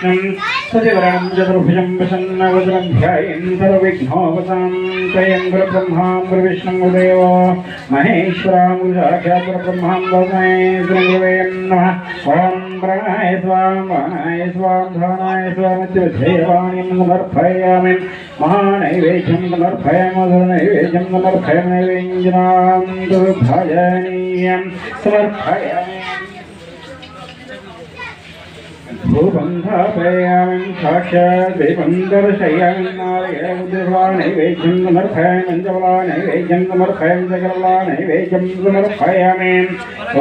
कृष्णं सतिवरणं चतुर्भुजं प्रसन्नवदनं ध्यायेन् सर्वविघ्नोपशान्तये गुरुब्रह्मा गुरुविष्णुं गुरुदेवो महेश्वरं गुरुसाक्षात् परब्रह्मं तस्मै श्रीगुरवे नमः। ॐ प्राणाय स्वां धानाय स्वामित्यर्थैवाणीं समर्पयामि महानैवेद्यं समर्पयामि नैवेद्यं समर्पयामि नैवेद्यां दुर्भजनीयं समर्पयामि भूबन्धापयामि साक्षात् दर्शयामि नैवेद्यं समर्पयामि पञ्चबला नैवेद्यं समर्पयामि सकला नैवेद्यं समर्पयामि। ॐ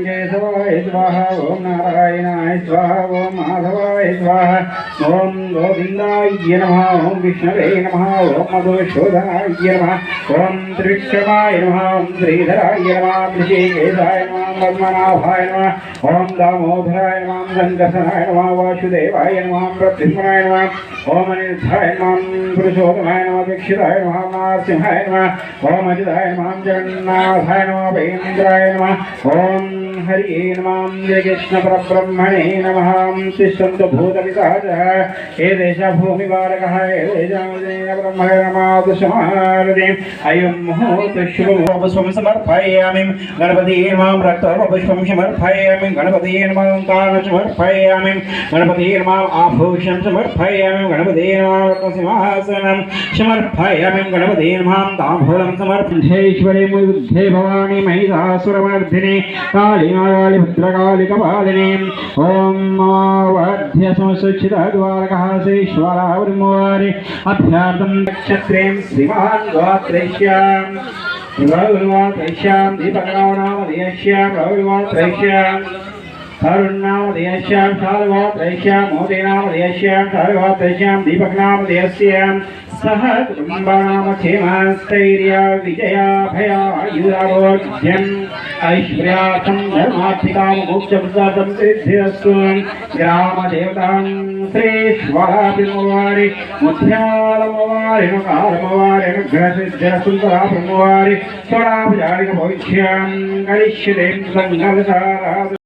केशवाय स्वाहा ॐ नारायणाय स्वाहा ॐ माधवाय स्वाहा ॐ गोविन्दाय नमः ॐ विष्णवे नमः ॐ मधुसूदनाय नमः ॐ त्रिविक्रमाय नमः ॐ श्रीधराय नमः ऋषिकेशाय नमः पद्मनाभाय नमः ॐ दामोदराय नमः संकर्षणाय नमः वासुदेवाय नमः प्रद्युम्नाय नमः ॐ अनिरुद्धाय नमः पुरुषोत्तमाय नमः दीक्षिताय नमः नरसिंहाय नमः ॐ अजिताय नमः जगन्नाथाय नमः वेन्द्राय नमः ॐ हरि नमः जयकृष्ण परब्रह्मणे नमः। तिष्ठन्तु भूतपिशाचः हे देशभूमिवारकः हे ब्रह्मणमादशमारति अयं मुहूर्तशुभं समर्पयामि गणपतिये नमः रक्तपुष्पं समर्पयामि गणपतिये नमः ओंकारं समर्पयामि गणपतिये नमः आभूषणं समर्पयामि गणपतिये नमः रत्नसिंहासनं समर्पयामि गणपतिये नमः ताम्बूलं समर्पयेश्वरी मुग्धे भवानी महिषासुरमर्दिनी काली काली भद्रकाली कपालिनी ओम वाद्य समसुचितद्वारकः श्रीश्वरावृमोरि अभ्यार्थं नक्षत्रें श्रीमान् गोत्रैश्यां रविवात्रैश्यां दीपकनामधेयस्यां रविवात्रैश्यां तरुणामधेयस्यां शार्वात्रैश्यां मोदिनामधेयस्यां शार्वात्रैश्यां दीपकनामधेयस्यां सह कुटुम्बानामक्षेमस्थैर्य विजयाभयायुरारोग्यम् ऐश्वर्यार्थं धर्मार्थिकां मोक्षप्रदातं सिद्धिरस्तु। ग्रामदेवतां श्रीश्वराभिमवारि मुख्यालमवारि नकारमवारि अनुग्रहसिद्धिरसुन्दराभिमवारि स्वराभुजारिकभविष्यां करिष्यते सङ्गलसारा